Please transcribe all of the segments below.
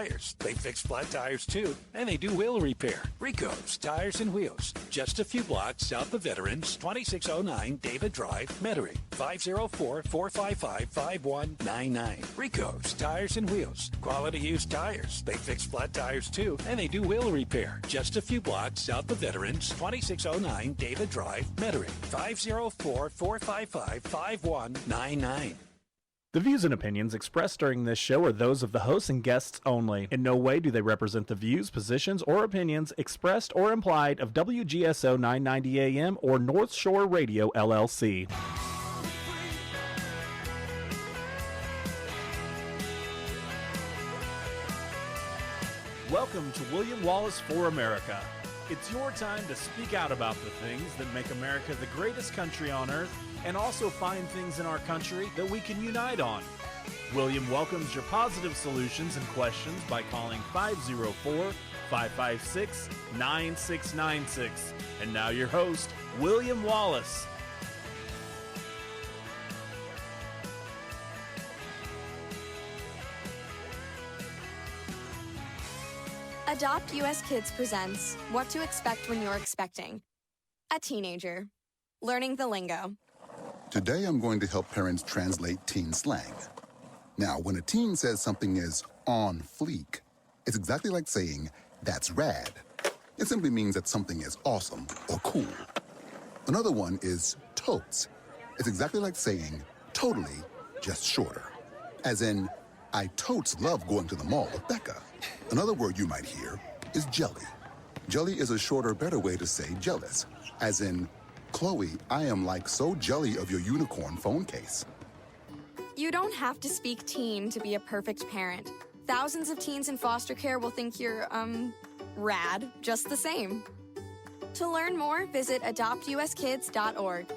Tires. They fix flat tires too, and they do wheel repair. Rico's Tires and Wheels. Just a few blocks south of Veterans, 2609 David Drive, Metairie. 504-455-5199. Rico's Tires and Wheels. Quality used tires. They fix flat tires too, and they do wheel repair. Just a few blocks south of Veterans, 2609 David Drive, Metairie. 504-455-5199. The views and opinions expressed during this show are those of the hosts and guests only. In no way do they represent the views, positions, or opinions expressed or implied of WGSO 990 AM or North Shore Radio, LLC. Welcome to William Wallis for America. It's your time to speak out about the things that make America the greatest country on earth, and also find things in our country that we can unite on. William welcomes your positive solutions and questions by calling 504-556-9696. And now your host, William Wallis. Adopt US Kids presents What to Expect When You're Expecting. A teenager. Learning the lingo. Today I'm going to help parents translate teen slang. Now, when a teen says something is on fleek, it's exactly like saying, that's rad. It simply means that something is awesome or cool. Another one is totes. It's exactly like saying, totally, just shorter. As in, I totes love going to the mall with Becca. Another word you might hear is jelly. Jelly is a shorter, better way to say jealous. As in, Chloe, I am like so jelly of your unicorn phone case. You don't have to speak teen to be a perfect parent. Thousands of teens in foster care will think you're, rad, just the same. To learn more, visit adoptuskids.org.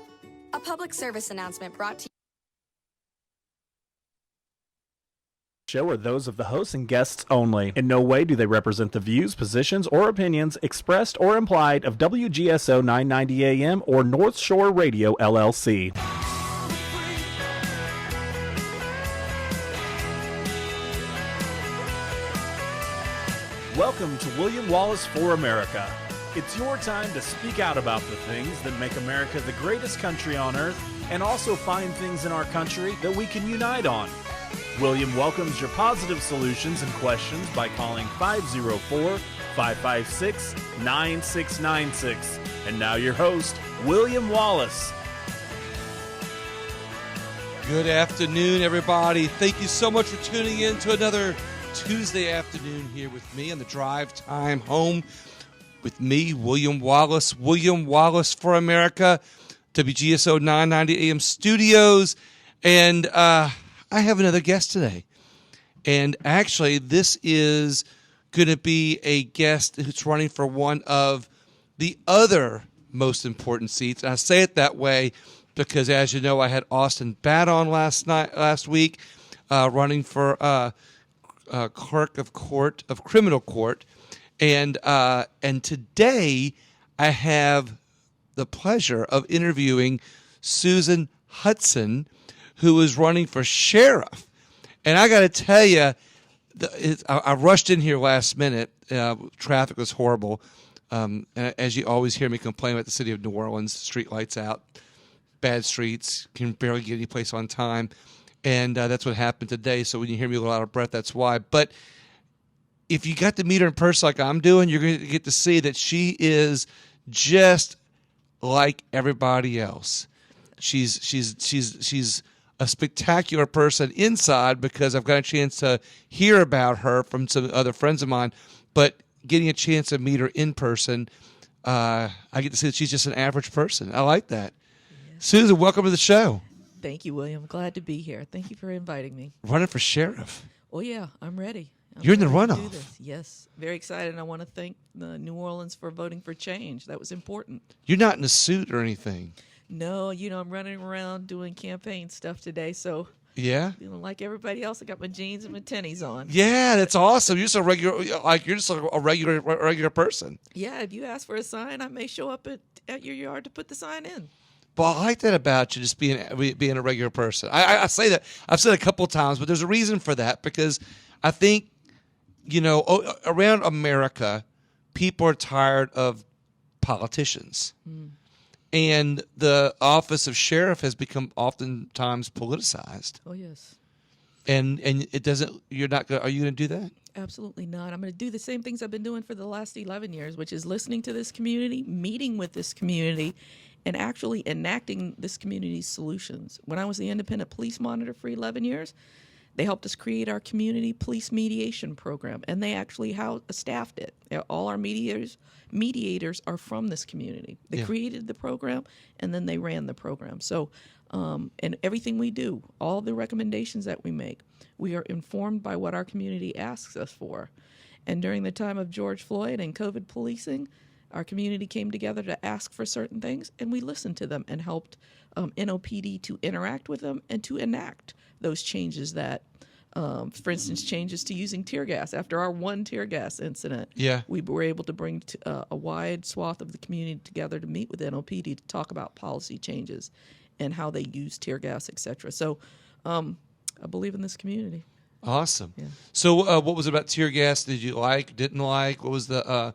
A public service announcement brought to you. Show are those of the hosts and guests only. In no way do they represent the views, positions, or opinions expressed or implied of WGSO 990 AM or North Shore Radio, LLC. Welcome to William Wallis for America. It's your time to speak out about the things that make America the greatest country on earth, and also find things in our country that we can unite on. William welcomes your positive solutions and questions by calling 504-556-9696. And now your host, William Wallis. Good afternoon, everybody. Thank you so much for tuning in to another Tuesday afternoon here with me on the drive time home with me, William Wallis. William Wallis for America, WGSO 990 AM studios. And I have another guest today. And actually, this is going to be a guest who's running for one of the other most important seats. And I say it that way because, as you know, I had Austin Batt on last week, running for clerk of criminal court. And today I have the pleasure of interviewing Susan Hutson, who is running for sheriff. And I got to tell you, I rushed in here last minute. Traffic was horrible. And as you always hear me complain about the city of New Orleans, street lights out, bad streets, can barely get any place on time. And that's what happened today. So when you hear me a little out of breath, that's why. But if you got to meet her in person like I'm doing, you're going to get to see that she is just like everybody else. She's a spectacular person inside because I've got a chance to hear about her from some other friends of mine, but getting a chance to meet her in person, I get to see that she's just an average person. I like that. Yeah. Susan, welcome to the show. Thank you, William. Glad to be here. Thank you for inviting me. Running for sheriff. Oh, yeah, I'm ready. You're in the runoff. Yes, very excited. And I want to thank the New Orleans for voting for change. That was important. You're not in a suit or anything. No, I'm running around doing campaign stuff today, so yeah, like everybody else, I got my jeans and my tennies on. Yeah, that's awesome. You're just a regular person. Yeah, if you ask for a sign, I may show up at your yard to put the sign in. Well, I like that about you, just being a regular person. I say that I've said it a couple of times, but there's a reason for that because I think around America, people are tired of politicians. And the office of sheriff has become oftentimes politicized. Oh, yes. And it doesn't, are you going to do that? Absolutely not. I'm going to do the same things I've been doing for the last 11 years, which is listening to this community, meeting with this community, and actually enacting this community's solutions. When I was the independent police monitor for 11 years, they helped us create our community police mediation program, and they actually staffed it. All our mediators are from this community. They created the program, and then they ran the program. So, and everything we do, all the recommendations that we make, we are informed by what our community asks us for. And during the time of George Floyd and COVID policing, our community came together to ask for certain things, and we listened to them and helped NOPD to interact with them and to enact those changes that, for instance, changes to using tear gas. After our one tear gas incident, we were able to bring a wide swath of the community together to meet with NOPD to talk about policy changes and how they use tear gas, etc. So I believe in this community. Awesome. Yeah. So what was it about tear gas? Did you like, didn't like? What was that?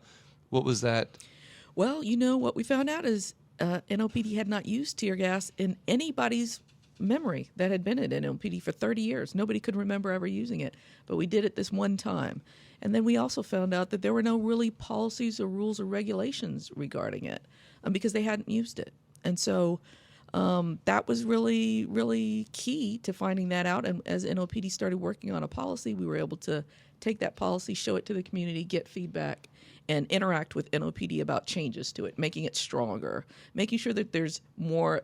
Well, what we found out is NOPD had not used tear gas in anybody's memory that had been at NOPD for 30 years. Nobody could remember ever using it, but we did it this one time. And then we also found out that there were no really policies or rules or regulations regarding it because they hadn't used it. And so that was really, really key to finding that out. And as NOPD started working on a policy, we were able to take that policy, show it to the community, get feedback, and interact with NOPD about changes to it, making it stronger, making sure that there's more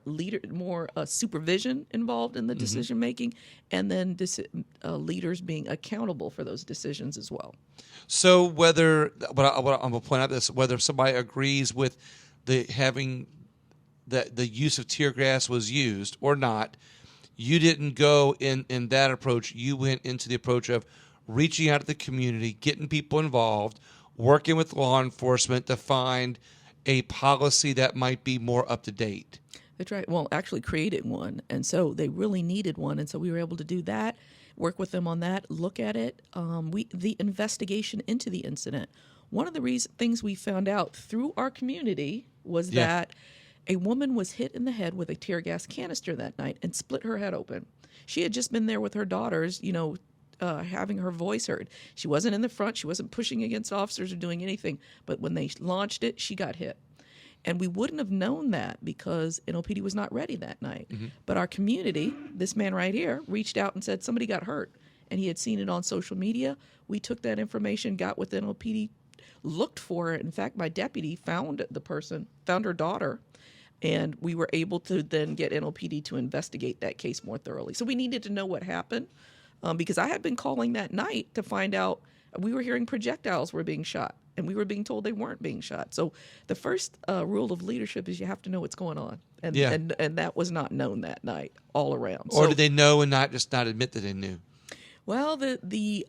supervision involved in the decision making, and then leaders being accountable for those decisions as well. So whether I'm going to point out this, whether somebody agrees with having the use of tear gas was used or not, you didn't go in that approach. You went into the approach of reaching out to the community, getting people involved, working with law enforcement to find a policy that might be more up to date. That's right. Well, actually created one. And so they really needed one. And so we were able to do that, work with them on that, look at it. The investigation into the incident. One of the things we found out through our community was that a woman was hit in the head with a tear gas canister that night and split her head open. She had just been there with her daughters, having her voice heard. She wasn't in the front. She wasn't pushing against officers or doing anything. But when they launched it, she got hit. And we wouldn't have known that because NOPD was not ready that night. Mm-hmm. But our community, this man right here, reached out and said somebody got hurt. And he had seen it on social media. We took that information, got with NOPD, looked for her. In fact, my deputy found her daughter. And we were able to then get NOPD to investigate that case more thoroughly. So we needed to know what happened. Because I had been calling that night to find out, we were hearing projectiles were being shot, and we were being told they weren't being shot. So the first rule of leadership is you have to know what's going on, and that was not known that night all around. Or did they know and not admit that they knew? Well, the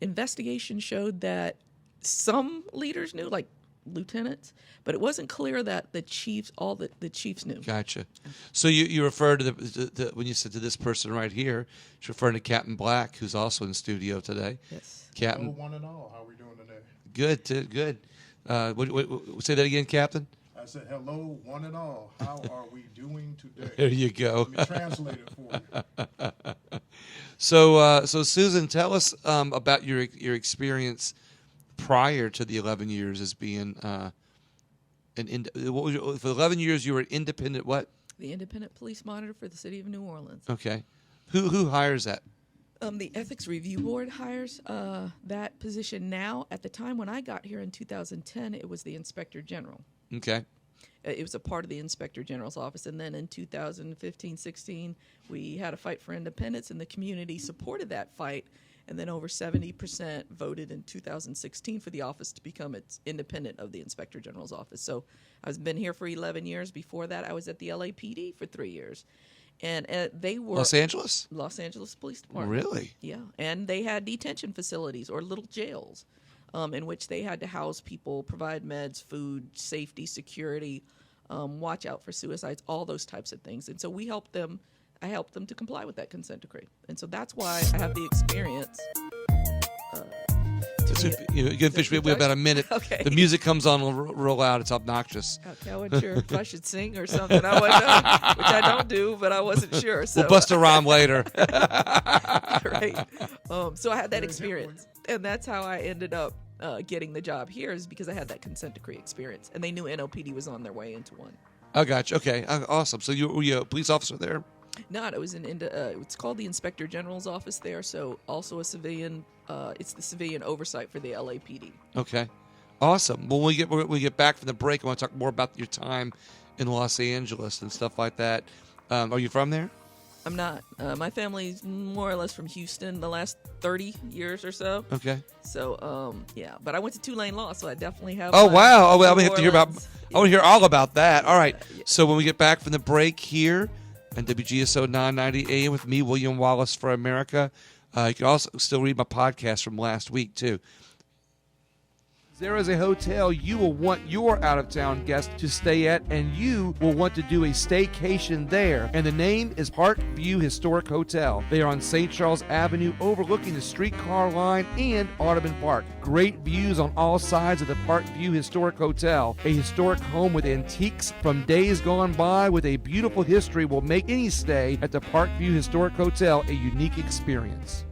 investigation showed that some leaders knew, like lieutenants, but it wasn't clear that the chiefs knew. Gotcha. So you refer to the when you said to this person right here, you're referring to Captain Black, who's also in studio today. Yes. Captain. Hello, one and all. How are we doing today? Good. Say that again, Captain. I said, hello, one and all. How are we doing today? There you go. Let me translate it for you. So Susan, tell us about your experience prior to the 11 years as being for the 11 years you were an independent what? The independent police monitor for the city of New Orleans. Okay. Who hires that? The Ethics Review Board hires that position now. At the time when I got here in 2010, it was the Inspector General. Okay. It was a part of the Inspector General's office. And then in 2015-16, we had a fight for independence, and the community supported that fight. And then over 70% voted in 2016 for the office to become independent of the Inspector General's office. So I've been here for 11 years. Before that, I was at the LAPD for 3 years. And they were... Los Angeles Police Department. Really? Yeah. And they had detention facilities or little jails in which they had to house people, provide meds, food, safety, security, watch out for suicides, all those types of things. And so we helped them. I helped them to comply with that consent decree. And so that's why I have the experience you can finish. We have about a minute. Okay. The music comes on real loud. It's obnoxious. Okay, I wasn't sure if I should sing or something. I wasn't, which I don't do, but I wasn't sure. So. We'll bust a rhyme later. Right. So I had that experience, and that's how I ended up getting the job here, is because I had that consent decree experience, and they knew NOPD was on their way into one. I got you. Okay, awesome. So were you a police officer there? Not. It was it's called the Inspector General's office there. So also a civilian. It's the civilian oversight for the LAPD. Okay, awesome. Well, when we get back from the break, I want to talk more about your time in Los Angeles and stuff like that. Are you from there? I'm not. My family's more or less from Houston the last 30 years or so. Okay. So, yeah. But I went to Tulane Law, so I definitely have. Oh, wow. Oh, well, we have to hear about. Orleans. I want to hear all about that. All right. Yeah. So when we get back from the break here on WGSO 990 AM with me, William Wallis for America, you can also still read my podcast from last week, too. There is a hotel you will want your out-of-town guests to stay at, and you will want to do a staycation there. And the name is Parkview Historic Hotel. They are on St. Charles Avenue, overlooking the streetcar line and Audubon Park. Great views on all sides of the Parkview Historic Hotel. A historic home with antiques from days gone by with a beautiful history will make any stay at the Parkview Historic Hotel a unique experience.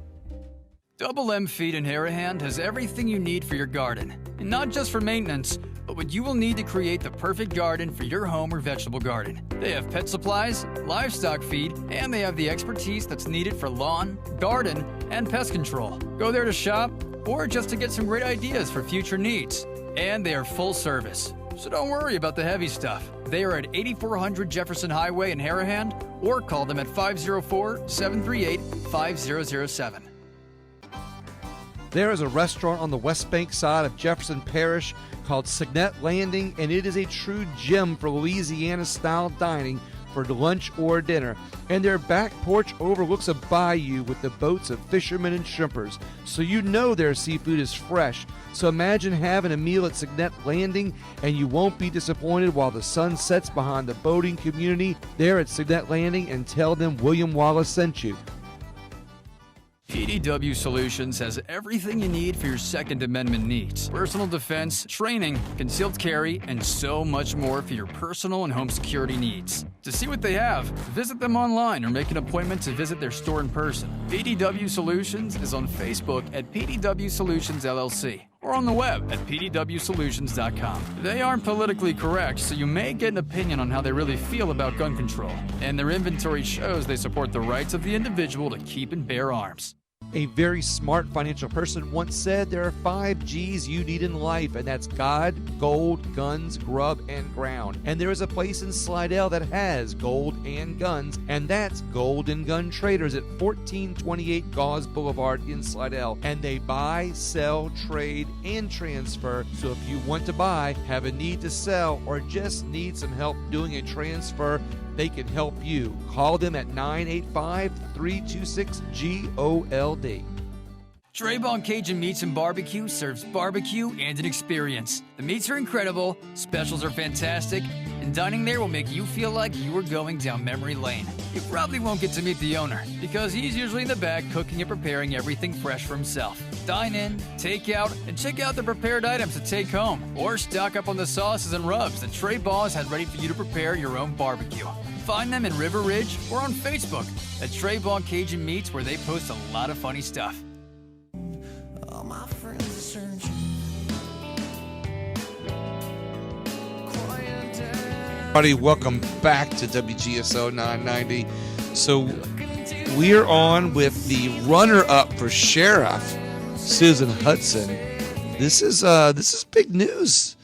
Double M Feed in Harahan has everything you need for your garden. And not just for maintenance, but what you will need to create the perfect garden for your home or vegetable garden. They have pet supplies, livestock feed, and they have the expertise that's needed for lawn, garden, and pest control. Go there to shop or just to get some great ideas for future needs. And they are full service. So don't worry about the heavy stuff. They are at 8400 Jefferson Highway in Harahan, or call them at 504-738-5007. There is a restaurant on the West Bank side of Jefferson Parish called Signet Landing, and it is a true gem for Louisiana-style dining for lunch or dinner. And their back porch overlooks a bayou with the boats of fishermen and shrimpers, so you know their seafood is fresh. So imagine having a meal at Signet Landing, and you won't be disappointed while the sun sets behind the boating community there at Signet Landing, and tell them William Wallis sent you. PDW Solutions has everything you need for your Second Amendment needs. Personal defense, training, concealed carry, and so much more for your personal and home security needs. To see what they have, visit them online or make an appointment to visit their store in person. PDW Solutions is on Facebook at PDW Solutions LLC or on the web at pdwsolutions.com. They aren't politically correct, so you may get an opinion on how they really feel about gun control. And their inventory shows they support the rights of the individual to keep and bear arms. A very smart financial person once said there are 5 G's you need in life, and that's God, gold, guns, grub, and ground. And there is a place in Slidell that has gold and guns, and that's Gold and Gun Traders at 1428 Gauze Boulevard in Slidell. And they buy, sell, trade, and transfer. So if you want to buy, have a need to sell, or just need some help doing a transfer, they can help you. Call them at 985-326-GOLD. Traybon Cajun Meats and Barbecue serves barbecue and an experience. The meats are incredible, specials are fantastic, and dining there will make you feel like you are going down memory lane. You probably won't get to meet the owner, because he's usually in the back cooking and preparing everything fresh for himself. Dine in, take out, and check out the prepared items to take home, or stock up on the sauces and rubs that Trey Boss had ready for you to prepare your own barbecue. Find them in River Ridge or on Facebook at Traybon Cajun Meats, where they post a lot of funny stuff. All my friends are searching. Everybody, welcome back to WGSO 990. So we're on with the runner-up for sheriff, Susan Hutson. This is big news.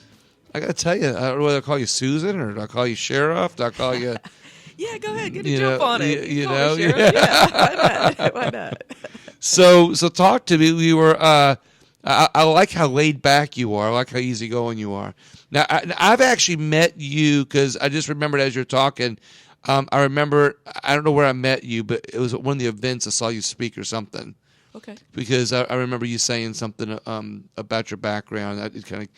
I gotta tell you, I don't know whether I call you Susan or do I call you sheriff? Do I call you? Yeah, go ahead, get a jump on it. You Call know, me sheriff. Yeah, why not? So talk to me. We were. I like how laid back you are. I like how easygoing you are. Now, I've actually met you because I just remembered as you're talking. I remember. I don't know where I met you, but it was at one of the events I saw you speak or something. Okay. Because I remember you saying something about your background. It kind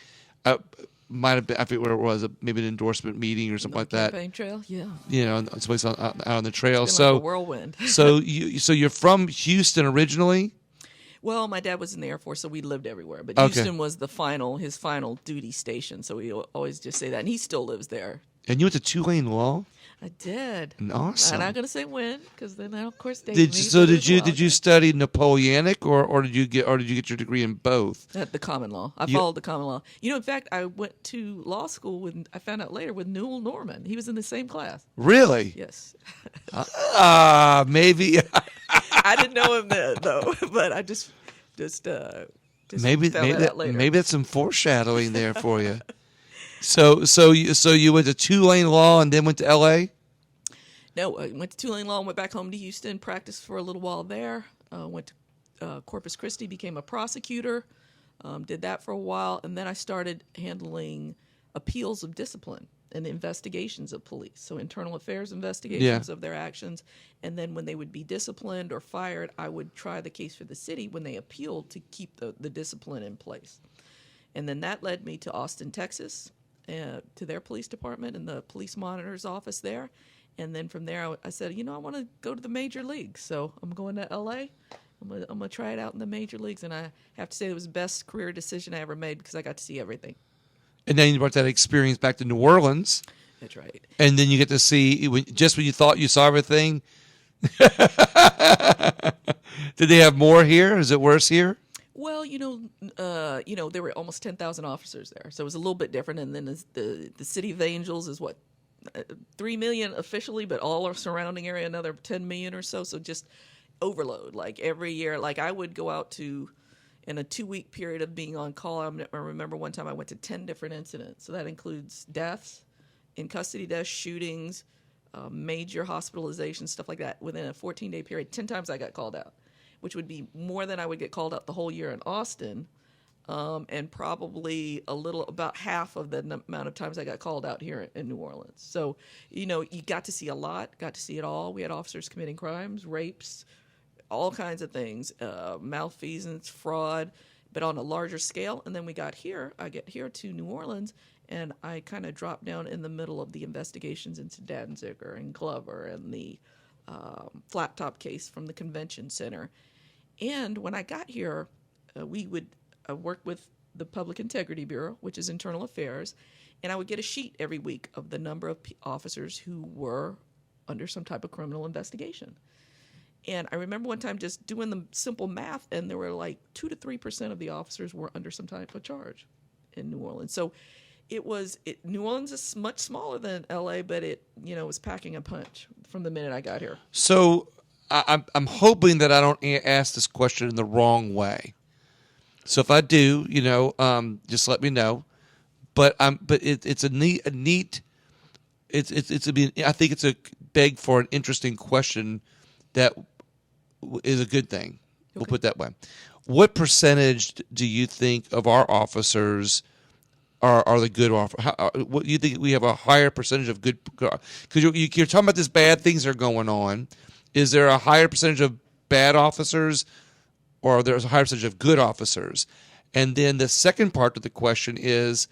of might have been. I forget where it was. Maybe an endorsement meeting or something like that. Campaign trail. Yeah. You know, someplace out on the trail. It's been So like a whirlwind. so you're from Houston originally. Well, my dad was in the Air Force, so we lived everywhere. But Okay. Houston was his final duty station, so we always just say that. And he still lives there. And you went to Tulane Law? I did. Awesome. I'm not going to say when, because then they'll, of course, date Did me. so? but Did it's you wild. did you study Napoleonic or did you get your degree in both? At the common law. I You- followed the common law. You know, in fact, I went to law school I found out later with Newell Norman. He was in the same class. Really? Yes. Maybe I didn't know him then, though, but I just maybe found that out later. maybe that's some foreshadowing there for you. So you went to Tulane Law and then went to L.A. No, I went to Tulane Law and went back home to Houston, practiced for a little while there. Went to Corpus Christi, became a prosecutor, did that for a while, and then I started handling appeals of discipline and investigations of police. So internal affairs investigations of their actions. And then when they would be disciplined or fired, I would try the case for the city when they appealed to keep the discipline in place. And then that led me to Austin, Texas, to their police department and the police monitor's office there. And then from there, I said, I want to go to the major leagues. So I'm going to L.A. I'm going to try it out in the major leagues. And I have to say it was the best career decision I ever made because I got to see everything. And then you brought that experience back to New Orleans. That's right. And then you get to see, just when you thought you saw everything, did they have more here? Is it worse here? Well, there were almost 10,000 officers there, so it was a little bit different. And then the City of Angels is 3 million officially, but all our surrounding area another 10 million or so. So just overload. Like every year, like I would go out to. In a 2-week period of being on call, I remember one time I went to 10 different incidents. So that includes deaths, in custody deaths, shootings, major hospitalizations, stuff like that. Within a 14-day period, 10 times I got called out, which would be more than I would get called out the whole year in Austin, and probably about half of the amount of times I got called out here in New Orleans. So, you got to see a lot, got to see it all. We had officers committing crimes, rapes, all kinds of things, malfeasance, fraud, but on a larger scale. And then I get here to New Orleans, and I kind of dropped down in the middle of the investigations into Danziger and Glover and the flat top case from the convention center. And when I got here, we would work with the Public Integrity Bureau, which is internal affairs, and I would get a sheet every week of the number of officers who were under some type of criminal investigation. And I remember one time just doing the simple math, and there were like 2 to 3% of the officers were under some type of charge in New Orleans. So New Orleans is much smaller than L.A., but it was packing a punch from the minute I got here. So I'm hoping that I don't ask this question in the wrong way. So if I do, just let me know. But it's a neat. I think it's a beg for an interesting question that is a good thing. We'll put it that way. What percentage do you think of our officers are the good officers? What do you think we have a higher percentage of good? Because you're talking about this bad things are going on. Is there a higher percentage of bad officers, or there's a higher percentage of good officers? And then the second part of the question is,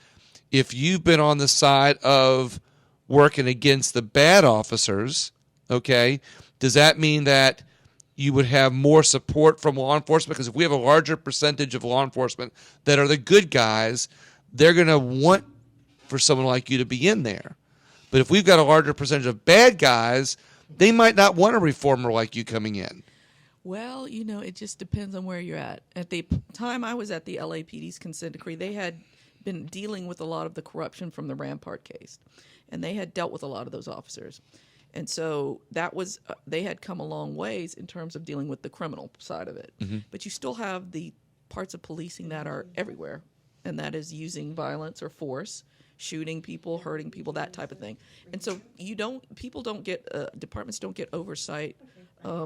if you've been on the side of working against the bad officers, okay, does that mean that you would have more support from law enforcement? Because if we have a larger percentage of law enforcement that are the good guys, they're going to want for someone like you to be in there. But if we've got a larger percentage of bad guys, they might not want a reformer like you coming in. Well, it just depends on where you're at. At the time I was at the LAPD's consent decree, they had been dealing with a lot of the corruption from the Rampart case, and they had dealt with a lot of those officers. And so they had come a long ways in terms of dealing with the criminal side of it. Mm-hmm. But you still have the parts of policing that are everywhere, and that is using violence or force, shooting people, hurting people, that type of thing. And so departments don't get oversight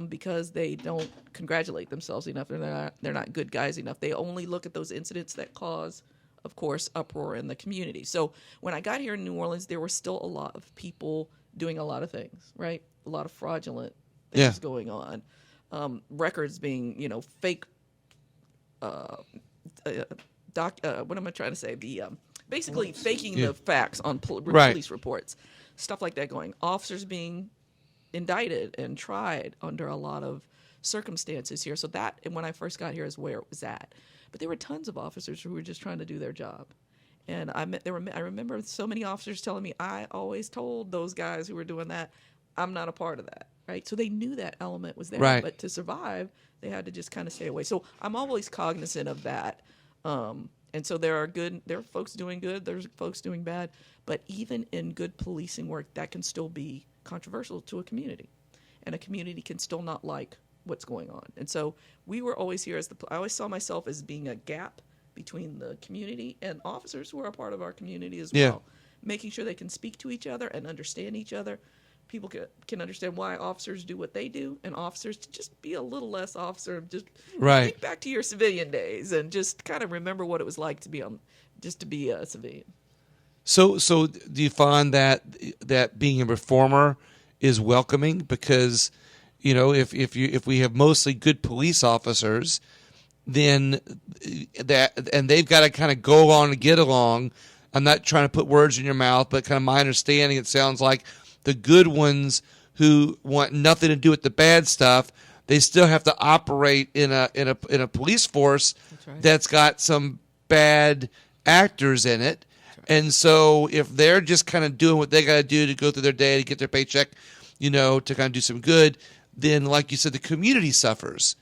because they don't congratulate themselves enough. They're not good guys enough. They only look at those incidents that cause, of course, uproar in the community. So when I got here in New Orleans, there were still a lot of people doing a lot of things, right? A lot of fraudulent things going on. Records being, fake. What am I trying to say? Basically faking the facts on police reports, stuff like that going. Officers being indicted and tried under a lot of circumstances here. So that, and when I first got here, is where it was at. But there were tons of officers who were just trying to do their job. And I remember so many officers telling me, I always told those guys who were doing that, I'm not a part of that, right? So they knew that element was there. Right. But to survive, they had to just kind of stay away. So I'm always cognizant of that. And so there are folks doing good, there's folks doing bad. But even in good policing work, that can still be controversial to a community. And a community can still not like what's going on. And so we were always here I always saw myself as being a gap between the community and officers who are a part of our community as well. Making sure they can speak to each other and understand each other. People can understand why officers do what they do, and officers to just be a little less officer. Just think back to your civilian days and just kind of remember what it was like to be a civilian. So do you find that being a reformer is welcoming? Because, you know, if we have mostly good police officers, then they've got to kind of go along and get along. I'm not trying to put words in your mouth, but kind of my understanding, it sounds like the good ones who want nothing to do with the bad stuff, they still have to operate in a police force that's got some bad actors in it. And so if they're just kind of doing what they got to do to go through their day to get their paycheck, you know, to kind of do some good, then like you said, the community suffers.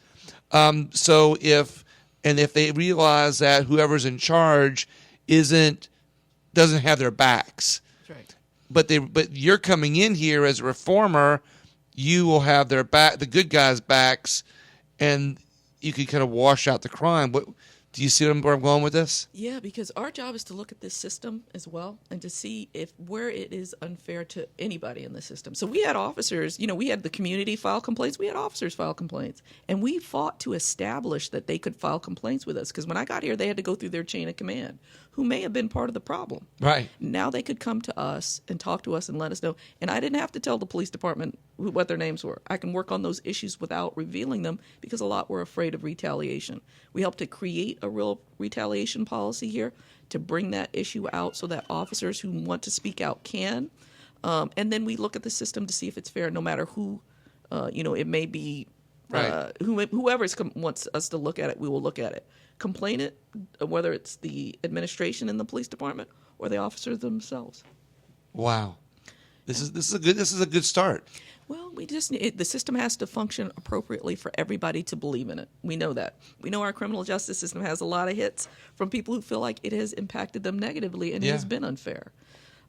So if they realize that whoever's in charge doesn't have their backs, but you're coming in here as a reformer, you will have their back, the good guys' backs, and you can kind of wash out the crime. Do you see where I'm going with this? Yeah, because our job is to look at this system as well and to see where it is unfair to anybody in the system. So we had officers, you know, we had the community file complaints. We had officers file complaints. And we fought to establish that they could file complaints with us. Because when I got here, they had to go through their chain of command, who may have been part of the problem. Right. Now they could come to us and talk to us and let us know. And I didn't have to tell the police department what their names were. I can work on those issues without revealing them because a lot were afraid of retaliation. We helped to create a real retaliation policy here to bring that issue out so that officers who want to speak out can. And then we look at the system to see if it's fair, no matter who, it may be, whoever wants us to look at it, we will look at it. Complain it, whether it's the administration in the police department or the officers themselves. Wow. This is a good start. Well, the system has to function appropriately for everybody to believe in it. We know that. We know our criminal justice system has a lot of hits from people who feel like it has impacted them negatively and it has been unfair.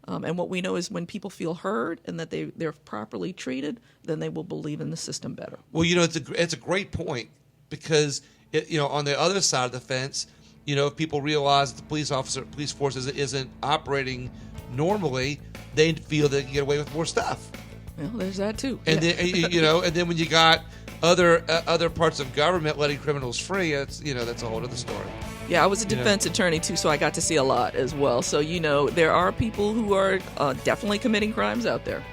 And what we know is when people feel heard and that they're properly treated, then they will believe in the system better. Well, you know, it's a great point because on the other side of the fence, you know, if people realize that the police force isn't operating normally, they feel they can get away with more stuff. Well, there's that too. And then and then when you got other parts of government letting criminals free, that's a whole other story. Yeah, I was a defense attorney too, so I got to see a lot as well. So there are people who are definitely committing crimes out there,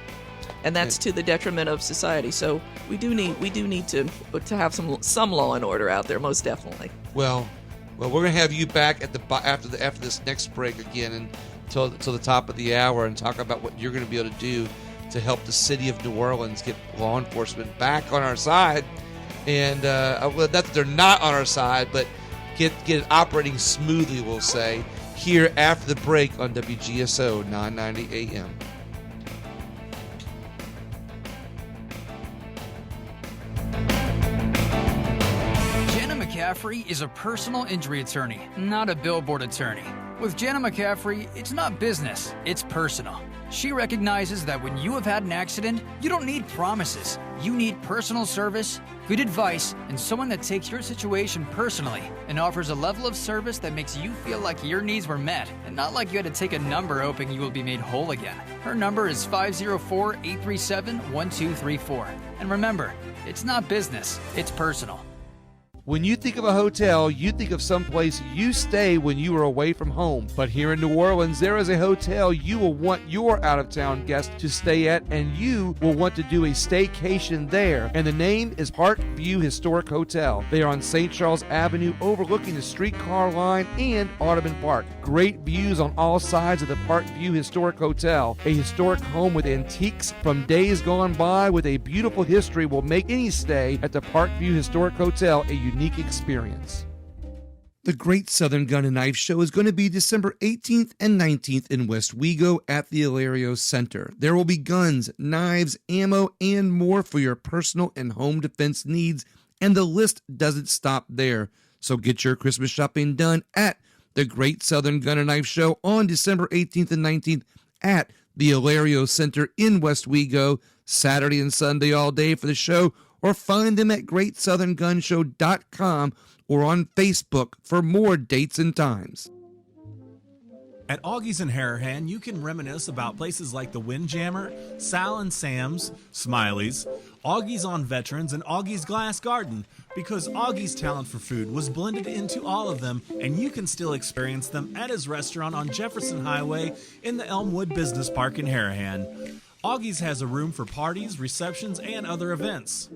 and that's to the detriment of society. So we do need to have some law and order out there, most definitely. Well, we're gonna have you back after this next break again until the top of the hour and talk about what you're gonna be able to do to help the city of New Orleans get law enforcement back on our side, and not that they're not on our side, but get it operating smoothly, we'll say, here after the break on WGSO 990 AM. Jenna McCaffrey is a personal injury attorney, not a billboard attorney. With Jenna McCaffrey, it's not business, it's personal. She recognizes that when you have had an accident, you don't need promises. You need personal service, good advice, and someone that takes your situation personally and offers a level of service that makes you feel like your needs were met and not like you had to take a number hoping you will be made whole again. Her number is 504-837-1234. And remember, it's not business, it's personal. When you think of a hotel, you think of someplace you stay when you are away from home. But here in New Orleans, there is a hotel you will want your out-of-town guests to stay at, and you will want to do a staycation there. And the name is Park View Historic Hotel. They are on St. Charles Avenue, overlooking the streetcar line and Audubon Park. Great views on all sides of the Park View Historic Hotel. A historic home with antiques from days gone by with a beautiful history will make any stay at the Park View Historic Hotel a unique experience. The Great Southern Gun and Knife Show is going to be December 18th and 19th in West Wego at the Hilario Center. There will be guns, knives, ammo, and more for your personal and home defense needs, and the list doesn't stop there. So get your Christmas shopping done at the Great Southern Gun and Knife Show on December 18th and 19th at the Hilario Center in West Wego, Saturday and Sunday all day for the show, or find them at GreatSouthernGunShow.com or on Facebook for more dates and times. At Augie's in Harahan, you can reminisce about places like the Windjammer, Sal and Sam's, Smiley's, Augie's on Veterans, and Augie's Glass Garden, because Augie's talent for food was blended into all of them, and you can still experience them at his restaurant on Jefferson Highway in the Elmwood Business Park in Harahan. Augie's has a room for parties, receptions, and other events.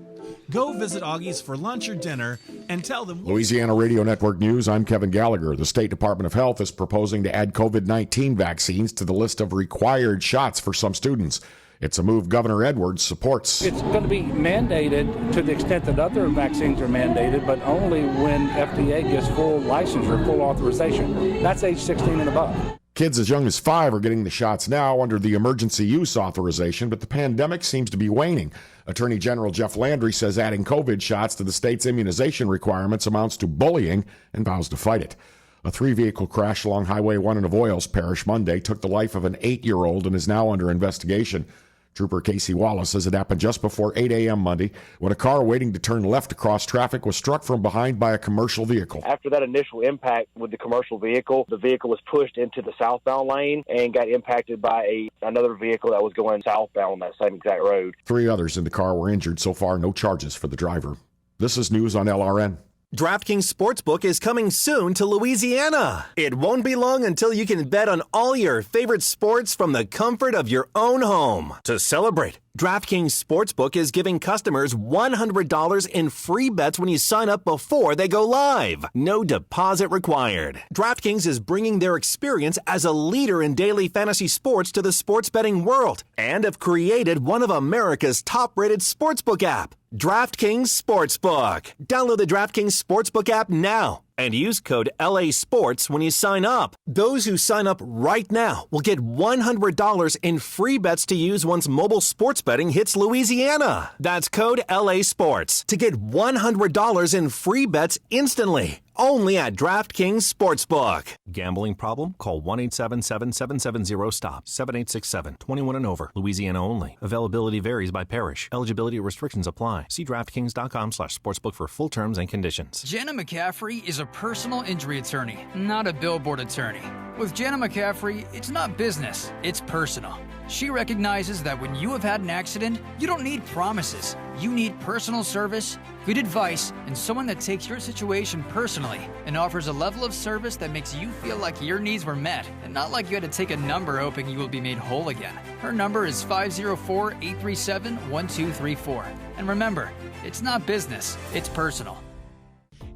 Go visit Augie's for lunch or dinner and tell them... Louisiana Radio Network News, I'm Kevin Gallagher. The State Department of Health is proposing to add COVID-19 vaccines to the list of required shots for some students. It's a move Governor Edwards supports. It's going to be mandated to the extent that other vaccines are mandated, but only when FDA gives full licensure, full authorization. That's age 16 and above. Kids as young as 5 are getting the shots now under the emergency use authorization, but the pandemic seems to be waning. Attorney General Jeff Landry says adding COVID shots to the state's immunization requirements amounts to bullying and vows to fight it. A 3-vehicle crash along Highway 1 in Orleans Parish Monday took the life of an 8-year-old and is now under investigation. Trooper Casey Wallace says it happened just before 8 a.m. Monday when a car waiting to turn left across traffic was struck from behind by a commercial vehicle. After that initial impact with the commercial vehicle, the vehicle was pushed into the southbound lane and got impacted by another vehicle that was going southbound on that same exact road. 3 others in the car were injured. So far, no charges for the driver. This is news on LRN. DraftKings Sportsbook is coming soon to Louisiana. It won't be long until you can bet on all your favorite sports from the comfort of your own home. To celebrate, DraftKings Sportsbook is giving customers $100 in free bets when you sign up before they go live. No deposit required. DraftKings is bringing their experience as a leader in daily fantasy sports to the sports betting world and have created one of America's top-rated sportsbook app, DraftKings Sportsbook. Download the DraftKings Sportsbook app now and use code LASports when you sign up. Those who sign up right now will get $100 in free bets to use once mobile sports betting hits Louisiana. That's code LASports to get $100 in free bets instantly. Only at DraftKings Sportsbook. Gambling problem? Call 1-877-770-STOP. 7867. 21 and over. Louisiana only. Availability varies by parish. Eligibility restrictions apply. See DraftKings.com/sportsbook for full terms and conditions. Jenna McCaffrey is a personal injury attorney, not a billboard attorney. With Jenna McCaffrey, it's not business, it's personal. She recognizes that when you have had an accident, you don't need promises. You need personal service, good advice, and someone that takes your situation personally and offers a level of service that makes you feel like your needs were met and not like you had to take a number hoping you will be made whole again. Her number is 504-837-1234. And remember, it's not business, it's personal.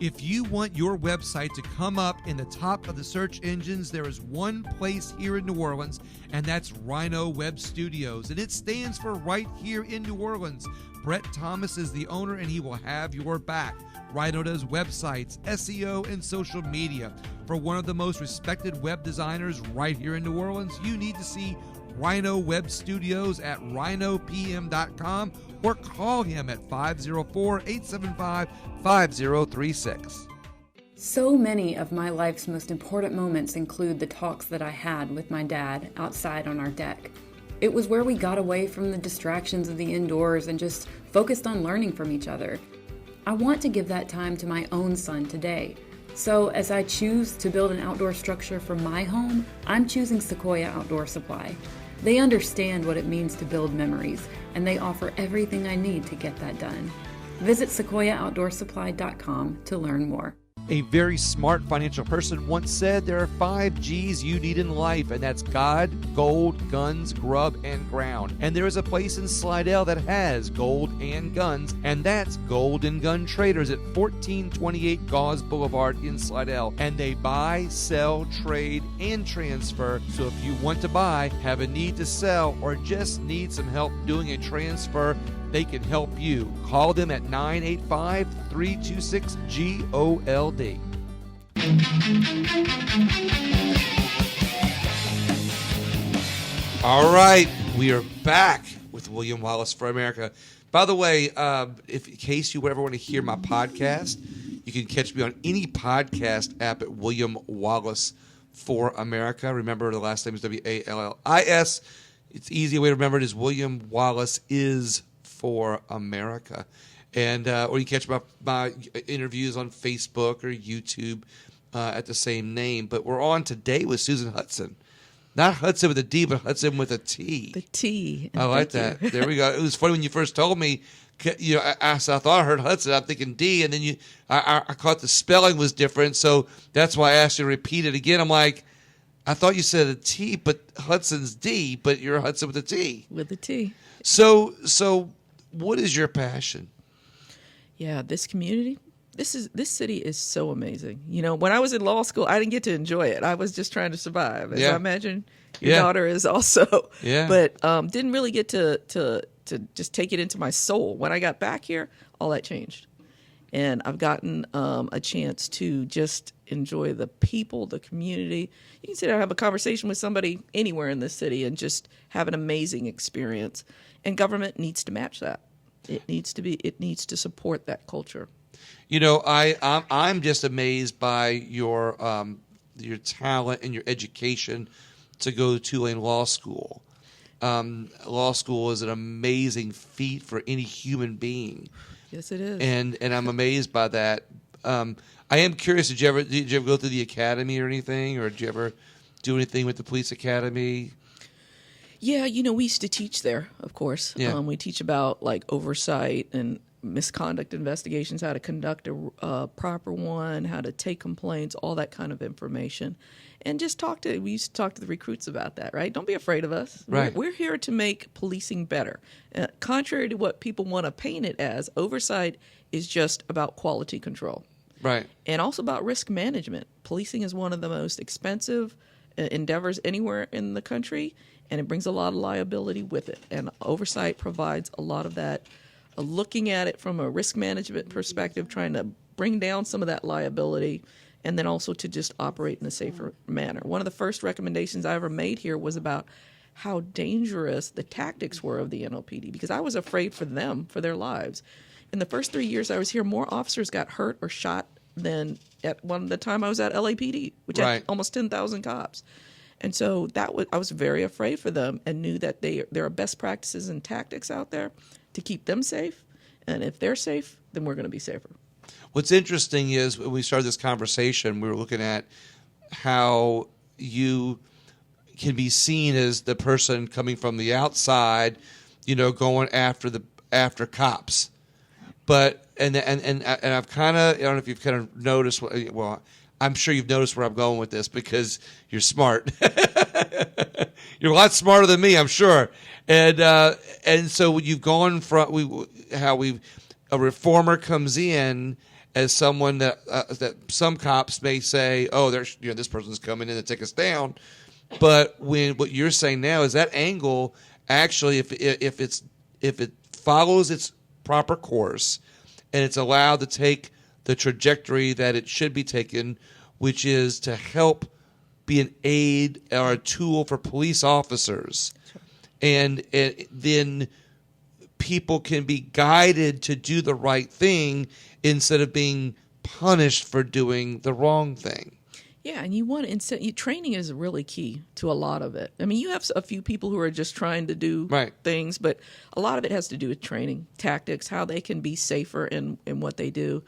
If you want your website to come up in the top of the search engines, there is one place here in New Orleans, and that's Rhino Web Studios, and it stands for right here in New Orleans. Brett Thomas is the owner, and he will have your back. Rhino does websites, SEO, and social media. For one of the most respected web designers right here in New Orleans, you need to see Rhino Web Studios at rhinopm.com or call him at 504-875-5036. So many of my life's most important moments include the talks that I had with my dad outside on our deck. It was where we got away from the distractions of the indoors and just focused on learning from each other. I want to give that time to my own son today. So as I choose to build an outdoor structure for my home, I'm choosing Sequoia Outdoor Supply. They understand what it means to build memories, and they offer everything I need to get that done. Visit sequoiaoutdoorsupply.com to learn more. A very smart financial person once said there are 5 G's you need in life, and that's God, gold, guns, grub, and ground. And there is a place in Slidell that has gold and guns, and that's Gold and Gun Traders at 1428 Gauze Boulevard in Slidell. And they buy, sell, trade, and transfer. So if you want to buy, have a need to sell, or just need some help doing a transfer, they can help you. Call them at 985-326-GOLD. All right, we are back with William Wallis for America. By the way, if in case you ever want to hear my podcast, you can catch me on any podcast app at William Wallis for America. Remember, the last name is W-A-L-L-I-S. It's easy way to remember it is William Wallis is for America. And or you catch my interviews on Facebook or YouTube at the same name. But we're on today with Susan Hutson. Not Hutson with a D, but Hutson with a T. The T. I like that. There we go. It was funny when you first told me. You know, I thought I heard Hutson. I'm thinking D, and then I caught the spelling was different. So that's why I asked you to repeat it again. I'm like, I thought you said a T, but Hudson's D, but you're Hutson with a T. With a T. So what is your passion? Yeah, this community, this city is so amazing. You know, when I was in law school, I didn't get to enjoy it. I was just trying to survive. As I imagine your daughter is also. Yeah. But didn't really get to just take it into my soul. When I got back here, all that changed. And I've gotten a chance to just enjoy the people, the community. You can sit down and have a conversation with somebody anywhere in this city and just have an amazing experience. And government needs to match that. It needs to support that culture. You know, I'm just amazed by your talent and your education to go to Tulane Law School. Law school is an amazing feat for any human being. Yes, it is. And I'm amazed by that. I am curious. Did you ever go through the academy or anything, or did you ever do anything with the police academy? Yeah, you know, we used to teach there, of course. Yeah. We teach about like oversight and misconduct investigations, how to conduct a proper one, how to take complaints, all that kind of information. And just we used to talk to the recruits about that, right? Don't be afraid of us. Right. We're here to make policing better. Contrary to what people want to paint it as, oversight is just about quality control. Right. And also about risk management. Policing is one of the most expensive endeavors anywhere in the country, and it brings a lot of liability with it. And oversight provides a lot of that, looking at it from a risk management perspective, trying to bring down some of that liability, and then also to just operate in a safer manner. One of the first recommendations I ever made here was about how dangerous the tactics were of the NOPD, because I was afraid for them, for their lives. In the first 3 years I was here, more officers got hurt or shot than at the time I was at LAPD, which had almost 10,000 cops. And so I was very afraid for them, and knew that there are best practices and tactics out there to keep them safe. And if they're safe, then we're going to be safer. What's interesting is when we started this conversation, we were looking at how you can be seen as the person coming from the outside, you know, going after cops. But and I've kind of, I don't know if you've kind of noticed. Well, I'm sure you've noticed where I'm going with this because you're smart. You're a lot smarter than me, I'm sure. And so you've gone from a reformer comes in as someone that some cops may say, oh, there's, you know, this person's coming in to take us down. But what you're saying now is that angle actually, if it follows its proper course and it's allowed to take the trajectory that it should be taken, which is to help be an aid or a tool for police officers. And then people can be guided to do the right thing instead of being punished for doing the wrong thing. Yeah, and training is really key to a lot of it. I mean, you have a few people who are just trying to do things, but a lot of it has to do with training, tactics, how they can be safer in what they do.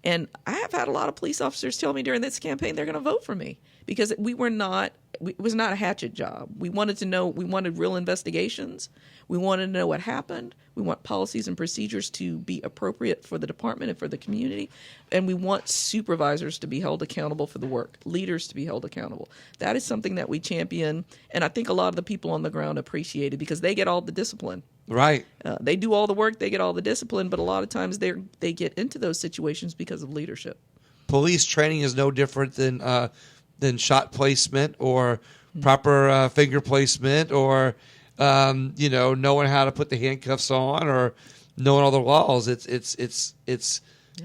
And I have had a lot of police officers tell me during this campaign they're going to vote for me because it was not a hatchet job. We wanted to know, we wanted real investigations. We wanted to know what happened. We want policies and procedures to be appropriate for the department and for the community. And we want supervisors to be held accountable for the work, leaders to be held accountable. That is something that we champion. And I think a lot of the people on the ground appreciate it because they get all the discipline. Right. They do all the work, they get all the discipline, but a lot of times they get into those situations because of leadership. Police training is no different than shot placement or proper finger placement or knowing how to put the handcuffs on or knowing all the laws. It's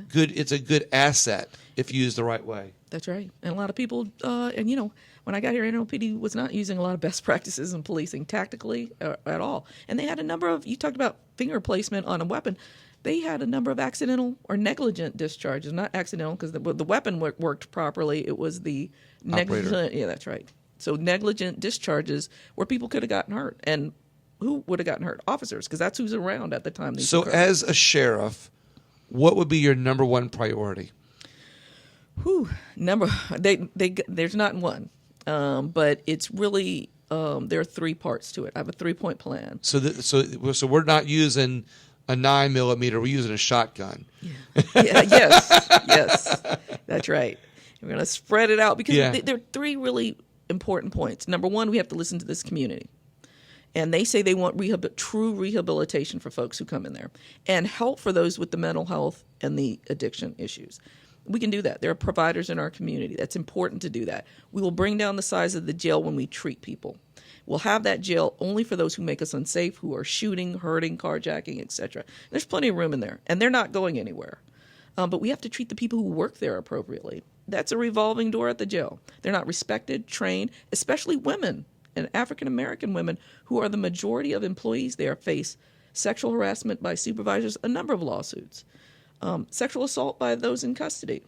good. It's a good asset if used the right way. That's right. And a lot of people, when I got here, NLPD was not using a lot of best practices in policing tactically at all. And they had a number of, you talked about finger placement on a weapon. They had a number of accidental or negligent discharges, not accidental because the weapon worked properly. It was the negligent. Yeah, that's right. So negligent discharges where people could have gotten hurt. And who would have gotten hurt? Officers, because that's who's around at the time. So as a sheriff, what would be your number one priority? There's not one. But it's really there are 3 parts to it. I have a 3-point plan. So we're not using a 9mm. We're using a shotgun. Yes, that's right. We're going to spread it out because there are 3 really important points. Number 1, we have to listen to this community, and they say they want true rehabilitation for folks who come in there and help for those with the mental health and the addiction issues. We can do that. There are providers in our community. That's important to do that. We will bring down the size of the jail when we treat people. We'll have that jail only for those who make us unsafe, who are shooting, hurting, carjacking, etc. There's plenty of room in there, and they're not going anywhere. But we have to treat the people who work there appropriately. That's a revolving door at the jail. They're not respected, trained, especially women and African-American women who are the majority of employees there face sexual harassment by supervisors, a number of lawsuits. Sexual assault by those in custody.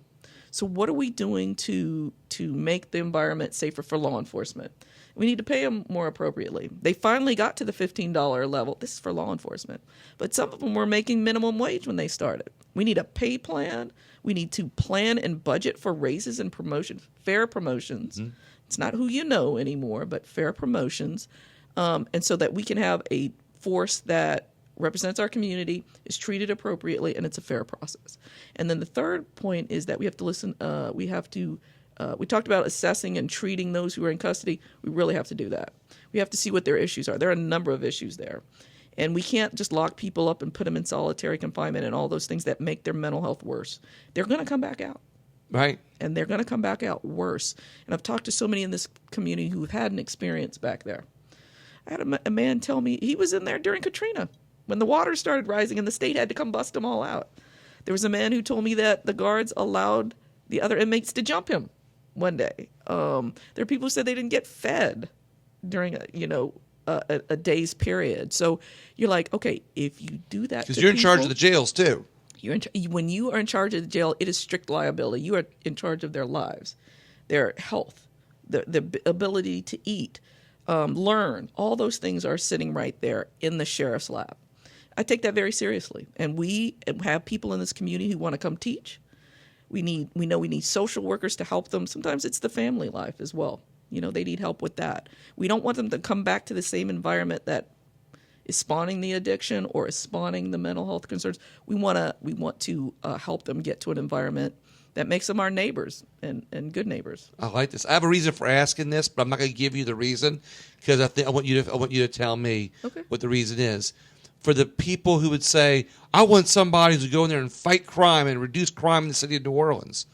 So what are we doing to make the environment safer for law enforcement? We need to pay them more appropriately. They finally got to the $15 level. This is for law enforcement. But some of them were making minimum wage when they started. We need a pay plan. We need to plan and budget for raises and promotions, fair promotions. Mm-hmm. It's not who you know anymore, but fair promotions. And so that we can have a force that represents our community, is treated appropriately, and it's a fair process. And then the third point is that we have to listen. We talked about assessing and treating those who are in custody. We really have to do that. We have to see what their issues are. There are a number of issues there. And we can't just lock people up and put them in solitary confinement and all those things that make their mental health worse. They're going to come back out. Right. And they're going to come back out worse. And I've talked to so many in this community who've had an experience back there. I had a man tell me he was in there during Katrina when the water started rising and the state had to come bust them all out. There was a man who told me that the guards allowed the other inmates to jump him one day. There are people who said they didn't get fed during a day's period. So you're like, okay, if you do that, because you're in charge of the jails too. When you are in charge of the jail, it is strict liability. You are in charge of their lives, their health, the ability to eat, learn. All those things are sitting right there in the sheriff's lap. I take that very seriously, and we have people in this community who want to come teach. We know we need social workers to help them. Sometimes it's the family life as well. They need help with that. We don't want them to come back to the same environment that is spawning the addiction or is spawning the mental health concerns. We want to help them get to an environment that makes them our neighbors and good neighbors. I like this. I have a reason for asking this, but I'm not going to give you the reason because I want you to tell me what the reason is. For the people who would say, I want somebody to go in there and fight crime and reduce crime in the city of New Orleans,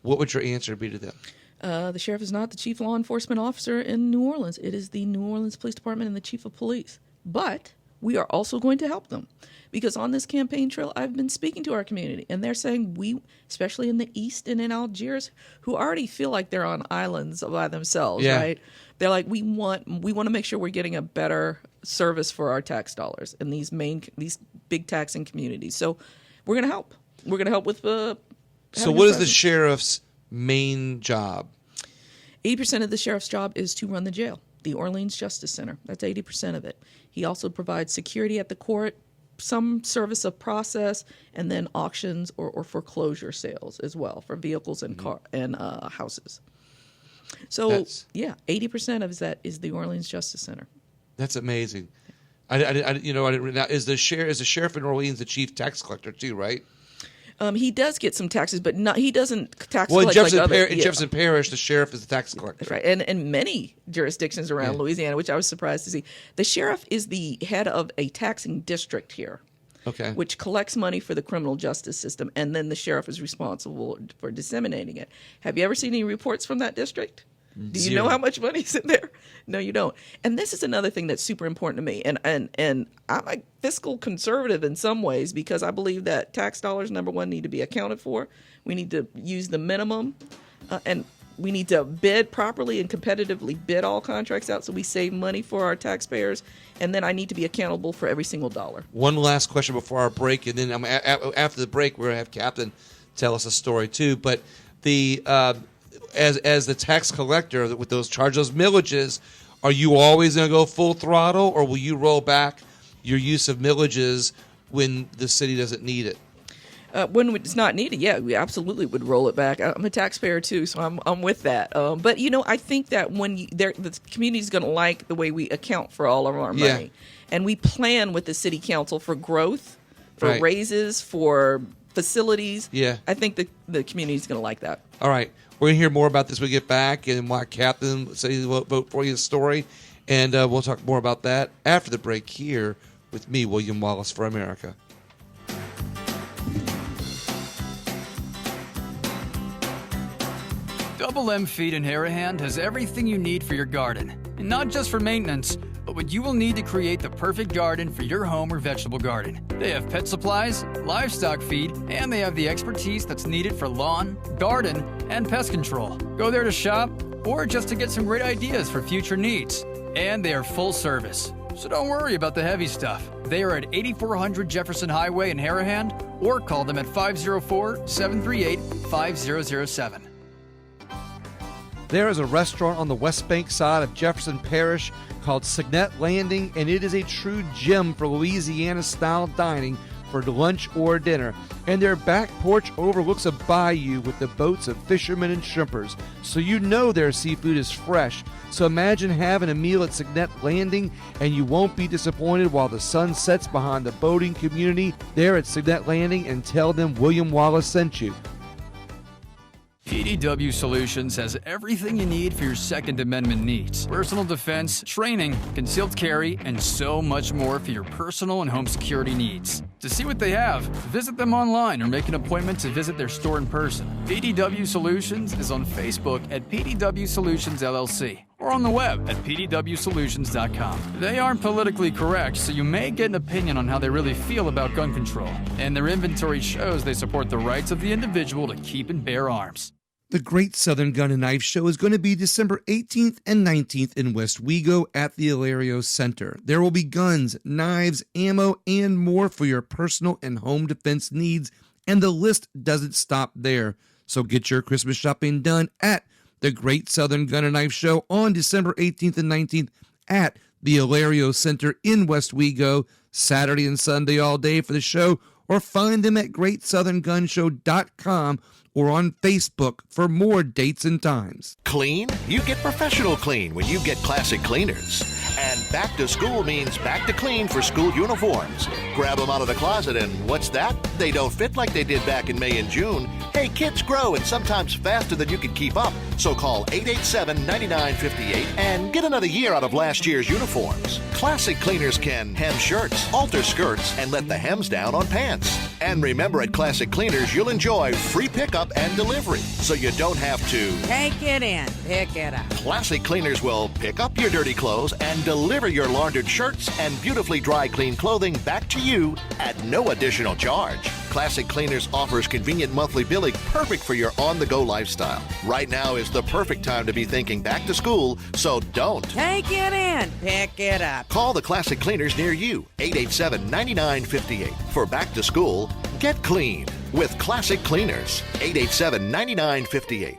what would your answer be to them? The sheriff is not the chief law enforcement officer in New Orleans. It is the New Orleans Police Department and the chief of police. But we are also going to help them because on this campaign trail, I've been speaking to our community, and they're saying we, especially in the East and in Algiers, who already feel like they're on islands by themselves, right? They're like, we want to make sure we're getting a better service for our tax dollars in these big taxing communities. So we're going to help. We're going to help with So what is the sheriff's main job? 80% of the sheriff's job is to run the jail, the Orleans Justice Center. That's 80% of it. He also provides security at the court, some service of process, and then auctions or foreclosure sales as well for vehicles and car and houses. So 80% of that is the Orleans Justice Center. That's amazing. I didn't. Now, is the sheriff in Orleans the chief tax collector too? Right. He does get some taxes, but he doesn't tax collect like other. In Jefferson Parish, the sheriff is the tax collector. That's right, and many jurisdictions around Louisiana, which I was surprised to see. The sheriff is the head of a taxing district here, which collects money for the criminal justice system, and then the sheriff is responsible for disseminating it. Have you ever seen any reports from that district? Do you know how much money's in there? No, you don't. And this is another thing that's super important to me. And I'm a fiscal conservative in some ways because I believe that tax dollars, number one, need to be accounted for. We need to use the minimum, and we need to bid properly and competitively bid all contracts out so we save money for our taxpayers. And then I need to be accountable for every single dollar. One last question before our break, and then after the break, we're going to have Captain tell us a story too. But the as the tax collector with those millages, are you always going to go full throttle, or will you roll back your use of millages when the city doesn't need it? When it's not needed, we absolutely would roll it back. I'm a taxpayer too, so I'm with that. But I think that the community is going to like the way we account for all of our money, and we plan with the city council for growth, for raises, for facilities. Yeah, I think the community is going to like that. All right. We're going to hear more about this when we get back, and why Captain said he will vote for you story. And we'll talk more about that after the break here with me, William Wallis for America. Double M Feed in Harahan has everything you need for your garden. And not just for maintenance, but what you will need to create the perfect garden for your home or vegetable garden. They have pet supplies, livestock feed, and they have the expertise that's needed for lawn, garden, and pest control. Go there to shop or just to get some great ideas for future needs. And they are full service, so don't worry about the heavy stuff. They are at 8400 Jefferson Highway in Harahan, or call them at 504-738-5007. There is a restaurant on the West Bank side of Jefferson Parish called Signet Landing, and it is a true gem for Louisiana-style dining for lunch or dinner. And their back porch overlooks a bayou with the boats of fishermen and shrimpers, so you know their seafood is fresh. So imagine having a meal at Signet Landing, and you won't be disappointed while the sun sets behind the boating community there at Signet Landing, and tell them William Wallis sent you. PDW Solutions has everything you need for your Second Amendment needs. Personal defense, training, concealed carry, and so much more for your personal and home security needs. To see what they have, visit them online or make an appointment to visit their store in person. PDW Solutions is on Facebook at PDW Solutions LLC or on the web at pdwsolutions.com. They aren't politically correct, so you may get an opinion on how they really feel about gun control. And their inventory shows they support the rights of the individual to keep and bear arms. The Great Southern Gun and Knife Show is going to be December 18th and 19th in West Wego at the Hilario Center. There will be guns, knives, ammo, and more for your personal and home defense needs, and the list doesn't stop there. So get your Christmas shopping done at the Great Southern Gun and Knife Show on December 18th and 19th at the Hilario Center in West Wego, Saturday and Sunday all day for the show, or find them at GreatSouthernGunShow.com or on Facebook for more dates and times. Clean? You get professional clean when you get Classic Cleaners. And back to school means back to clean for school uniforms. Grab them out of the closet and what's that? They don't fit like they did back in May and June. Hey, kids grow and sometimes faster than you can keep up. So call 887-9958 and get another year out of last year's uniforms. Classic Cleaners can hem shirts, alter skirts, and let the hems down on pants. And remember, at Classic Cleaners, you'll enjoy free pickup and delivery, so you don't have to take it in, pick it up. Classic Cleaners will pick up your dirty clothes and deliver your laundered shirts and beautifully dry clean clothing back to you at no additional charge. Classic Cleaners offers convenient monthly billing perfect for your on-the-go lifestyle. Right now is the perfect time to be thinking back to school, so don't take it in, pick it up. Call the Classic Cleaners near you, 887-9958. For back to school, get clean with Classic Cleaners, 887-9958.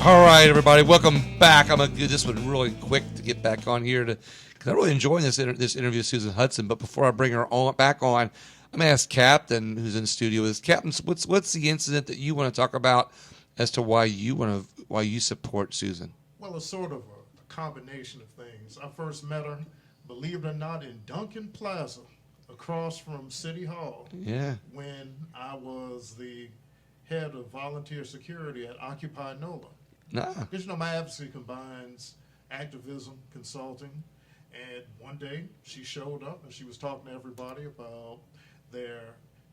All right, everybody, welcome back. I'm going to do this one really quick to get back on here because because I'm really enjoying this interview with Susan Hutson. But before I bring her back on, I'm going to ask Captain, who's in the studio with us. Captain, what's the incident that you want to talk about as to why you support Susan? Well, it's sort of a combination of things. I first met her, believe it or not, in Duncan Plaza, across from City Hall. Yeah. When I was the head of volunteer security at Occupy NOLA. Nah. Because, my advocacy combines activism, consulting, and one day she showed up and she was talking to everybody about their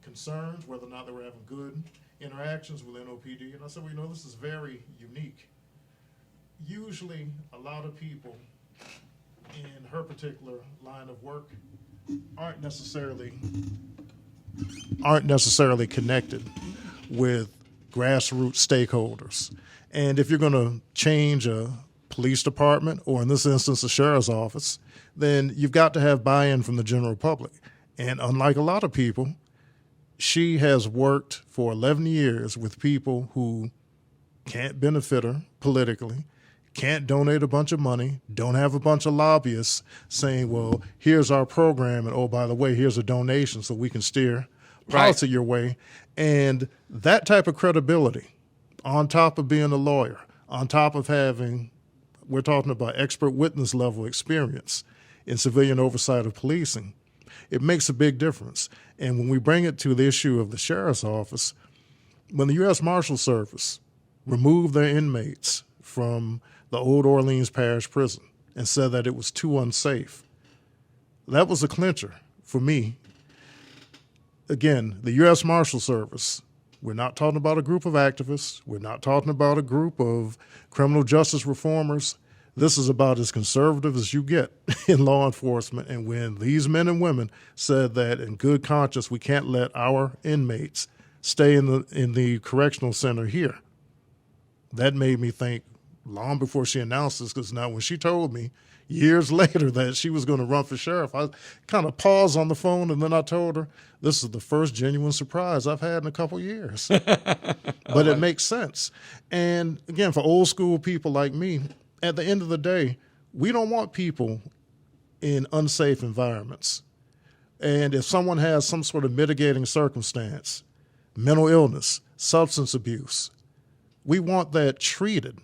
concerns, whether or not they were having good interactions with NOPD. And I said, well, this is very unique. Usually, a lot of people in her particular line of work aren't necessarily connected with grassroots stakeholders. And if you're going to change a police department, or in this instance, a sheriff's office, then you've got to have buy-in from the general public. And unlike a lot of people, she has worked for 11 years with people who can't benefit her politically, can't donate a bunch of money, don't have a bunch of lobbyists saying, well, here's our program, and oh, by the way, here's a donation so we can steer policy your way. And that type of credibility, on top of being a lawyer, on top of having, we're talking about expert witness level experience in civilian oversight of policing, it makes a big difference. And when we bring it to the issue of the sheriff's office, when the U.S. Marshal Service removed their inmates from the old Orleans Parish prison and said that it was too unsafe, that was a clincher for me. Again, the U.S. Marshal Service, we're not talking about a group of activists. We're not talking about a group of criminal justice reformers. This is about as conservative as you get in law enforcement. And when these men and women said that in good conscience we can't let our inmates stay in the correctional center here, that made me think long before she announced this, because now when she told me years later that she was going to run for sheriff, I kind of paused on the phone, and then I told her, this is the first genuine surprise I've had in a couple years. But it makes sense. And again, for old school people like me, at the end of the day, we don't want people in unsafe environments. And if someone has some sort of mitigating circumstance, mental illness, substance abuse, we want that treated.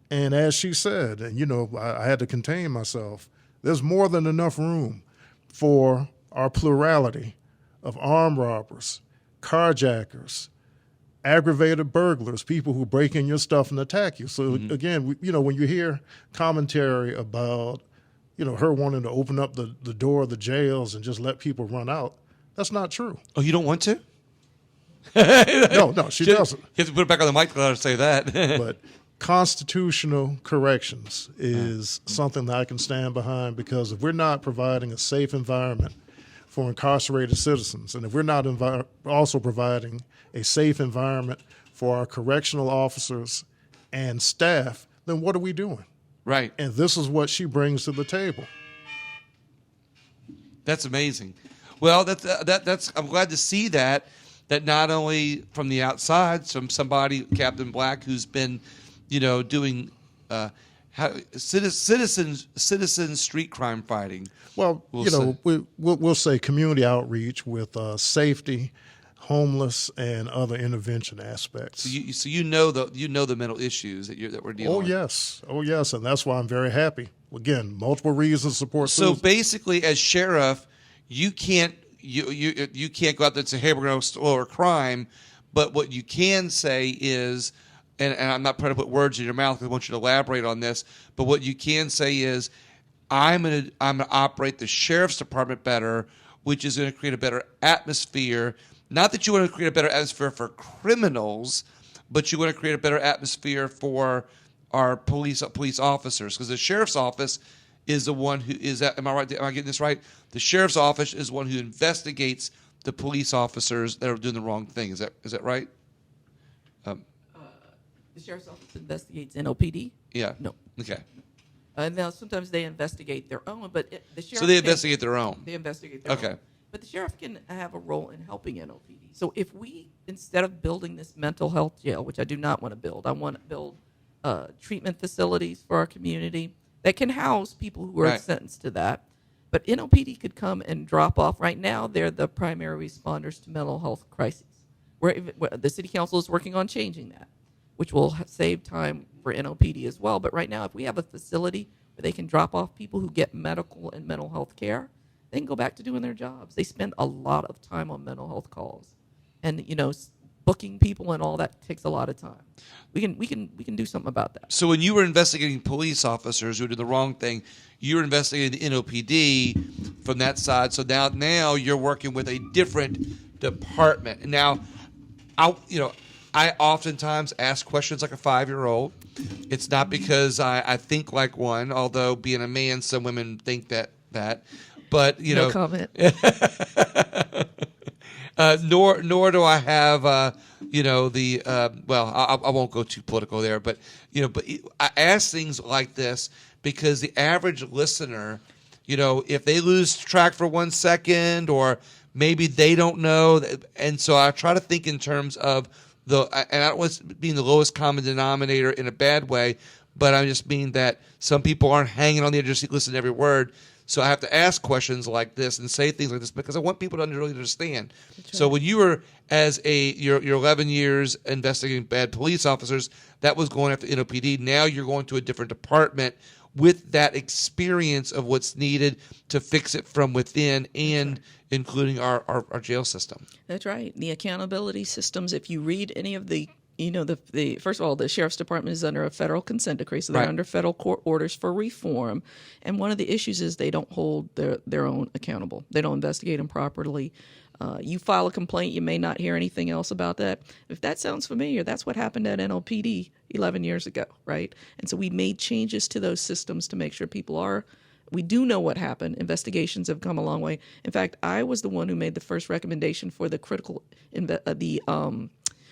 And as she said, and I had to contain myself, there's more than enough room for our plurality of armed robbers, carjackers, aggravated burglars, people who break in your stuff and attack you. So again, when you hear commentary about, her wanting to open up the door of the jails and just let people run out, that's not true. Oh, you don't want to? No, she doesn't. You have to put it back on the mic to let her say that. But constitutional corrections is something that I can stand behind, because if we're not providing a safe environment for incarcerated citizens, and if we're not also providing a safe environment for our correctional officers and staff, then what are we doing? Right. And this is what she brings to the table. That's amazing. Well, that's I'm glad to see that not only from the outside, from somebody, Captain Black, who's been, doing citizen street crime fighting. Well, we'll say community outreach with safety, homeless, and other intervention aspects. So you know the mental issues that we're dealing with. Oh yes, and that's why I'm very happy. Again, multiple reasons to support. So basically, as sheriff, you can't go out there and say, hey, we're going to lower crime, but what you can say is, and I'm not trying to put words in your mouth because I want you to elaborate on this, but what you can say is, I'm going to operate the sheriff's department better, which is going to create a better atmosphere. Not that you want to create a better atmosphere for criminals, but you want to create a better atmosphere for our police officers, because the sheriff's office is the one who is. Am I right? Am I getting this right? The sheriff's office is one who investigates the police officers that are doing the wrong thing. Is that right? The sheriff's office investigates NOPD? Yeah. No. Okay. Now, sometimes they investigate their own, but the sheriff... So they investigate their own? They investigate their own. But the sheriff can have a role in helping NOPD. So if we, instead of building this mental health jail, which I do not want to build, I want to build treatment facilities for our community, that can house people who are sentenced to that. But NOPD could come and drop off. Right now, they're the primary responders to mental health crises. Where the city council is working on changing that, which will save time for NOPD as well. But right now, if we have a facility where they can drop off people who get medical and mental health care, they can go back to doing their jobs. They spend a lot of time on mental health calls, and booking people and all that takes a lot of time. We can do something about that. So when you were investigating police officers who did the wrong thing, you were investigating the NOPD from that side. So now you're working with a different department. Now, I oftentimes ask questions like a 5-year-old. It's not because I think like one, although being a man, some women think that. But no comment. Nor do I have I won't go too political there, but I ask things like this because the average listener, if they lose track for 1 second or maybe they don't know, and so I try to think in terms of and I don't want to being the lowest common denominator in a bad way, but I just mean that some people aren't hanging on the edge just listen to every word. So I have to ask questions like this and say things like this because I want people to really understand. Right. So when you were your 11 years investigating bad police officers, that was going after NOPD. Now you're going to a different department with that experience of what's needed to fix it from within and including our jail system. That's right. The accountability systems, if you read any of the first of all, the sheriff's department is under a federal consent decree, so they're under federal court orders for reform. And one of the issues is they don't hold their own accountable. They don't investigate them properly. You file a complaint, you may not hear anything else about that. If that sounds familiar, that's what happened at NOPD 11 years ago, right? And so we made changes to those systems to make sure we do know what happened. Investigations have come a long way. In fact, I was the one who made the first recommendation for the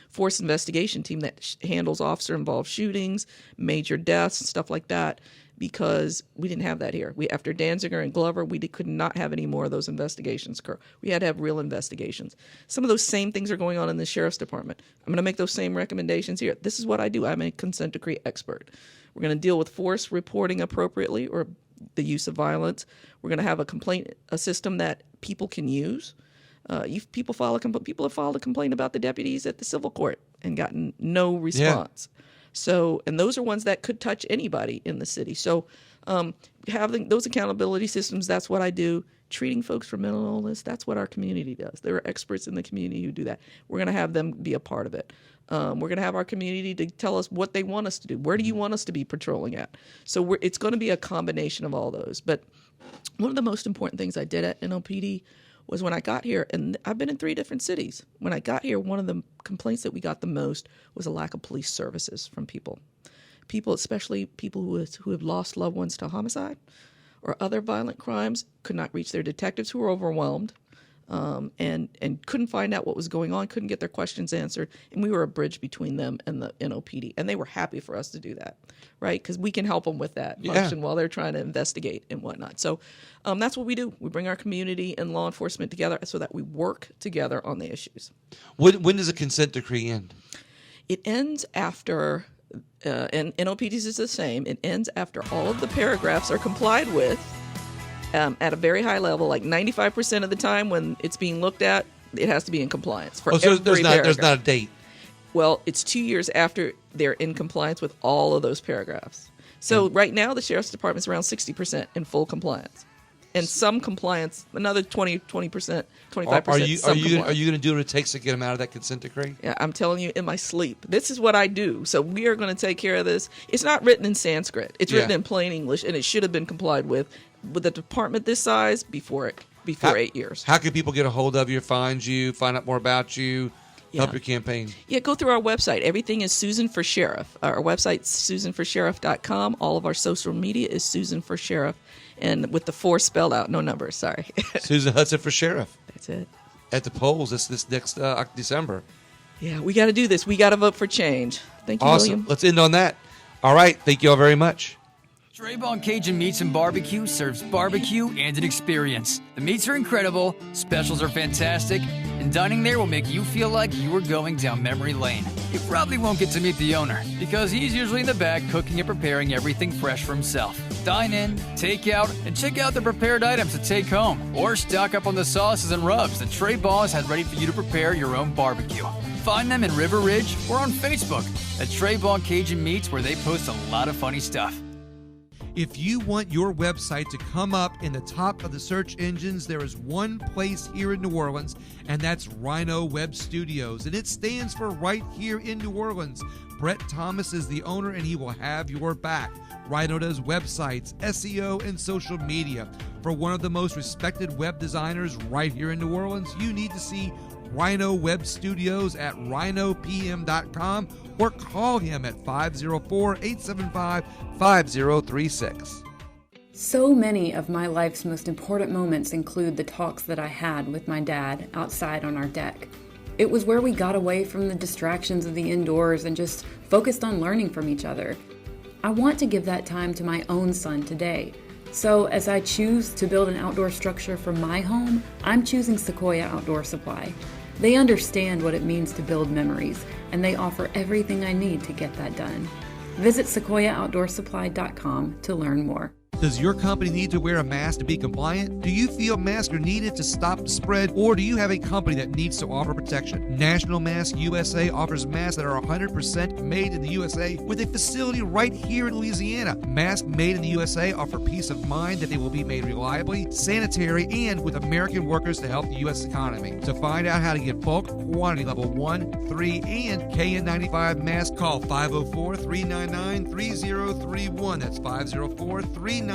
force investigation team that handles officer-involved shootings, major deaths, stuff like that, because we didn't have that here. After Danziger and Glover, we could not have any more of those investigations occur. We had to have real investigations. Some of those same things are going on in the sheriff's department. I'm going to make those same recommendations here. This is what I do. I'm a consent decree expert. We're going to deal with force reporting appropriately or the use of violence. We're going to have a system that people can use. People have filed a complaint about the deputies at the civil court and gotten no response. Yeah. So, and those are ones that could touch anybody in the city. So, having those accountability systems, that's what I do. Treating folks for mental illness, that's what our community does. There are experts in the community who do that. We're going to have them be a part of it. We're going to have our community to tell us what they want us to do. Where do you want us to be patrolling at? So it's going to be a combination of all those. But one of the most important things I did at NOPD was when I got here, and I've been in 3 different cities. When I got here, one of the complaints that we got the most was a lack of police services from people. People, especially people who have lost loved ones to homicide or other violent crimes, could not reach their detectives who were overwhelmed and couldn't find out what was going on, couldn't get their questions answered. And we were a bridge between them and the NOPD. And they were happy for us to do that, right? Because we can help them with that function while they're trying to investigate and whatnot. So that's what we do. We bring our community and law enforcement together so that we work together on the issues. When does a consent decree end? It ends after, and NOPD's is the same, it ends after all of the paragraphs are complied with at a very high level, like 95% of the time when it's being looked at, it has to be in compliance. So there's not a date? Well, it's 2 years after they're in compliance with all of those paragraphs. So right now, the Sheriff's Department's around 60% in full compliance. And some compliance, another 20%, 25%. Are you going to do what it takes to get them out of that consent decree? Yeah, I'm telling you in my sleep. This is what I do. So we are going to take care of this. It's not written in Sanskrit. It's written in plain English, and it should have been complied with a department this size before 8 years. How can people get a hold of you, find out more about you, help your campaign? Yeah, go through our website. Everything is Susan for Sheriff. Our website's susanforsheriff.com. All of our social media is Susan for Sheriff. And with the 4 spelled out, no numbers, sorry. Susan Hutson for Sheriff. That's it. At the polls this next December. Yeah, we got to do this. We got to vote for change. Thank you, awesome. William. Let's end on that. All right. Thank you all very much. Draybon Cajun Meats and Barbecue serves barbecue and an experience. The meats are incredible, specials are fantastic, and dining there will make you feel like you are going down memory lane. You probably won't get to meet the owner because he's usually in the back cooking and preparing everything fresh for himself. Dine in, take out, and check out the prepared items to take home, or stock up on the sauces and rubs that Trey Boss has ready for you to prepare your own barbecue. Find them in River Ridge or on Facebook at Trey Ball Cajun Meats, where they post a lot of funny stuff. If you want your website to come up in the top of the search engines, there is one place here in New Orleans, and that's Rhino Web Studios, and it stands for right here in New Orleans. Brett Thomas is the owner, and he will have your back. Rhino does websites, SEO, and social media. For one of the most respected web designers right here in New Orleans, you need to see Rhino Web Studios at rhinopm.com or call him at 504-875-5036. So many of my life's most important moments include the talks that I had with my dad outside on our deck. It was where we got away from the distractions of the indoors and just focused on learning from each other. I want to give that time to my own son today. So as I choose to build an outdoor structure for my home, I'm choosing Sequoia Outdoor Supply. They understand what it means to build memories, and they offer everything I need to get that done. Visit sequoiaoutdoorsupply.com to learn more. Does your company need to wear a mask to be compliant? Do you feel masks are needed to stop the spread, or do you have a company that needs to offer protection? National Mask USA offers masks that are 100% made in the USA with a facility right here in Louisiana. Masks made in the USA offer peace of mind that they will be made reliably, sanitary, and with American workers to help the U.S. economy. To find out how to get bulk, quantity level 1, 3, and KN95 masks, call 504-399-3031. That's 504-399-3031.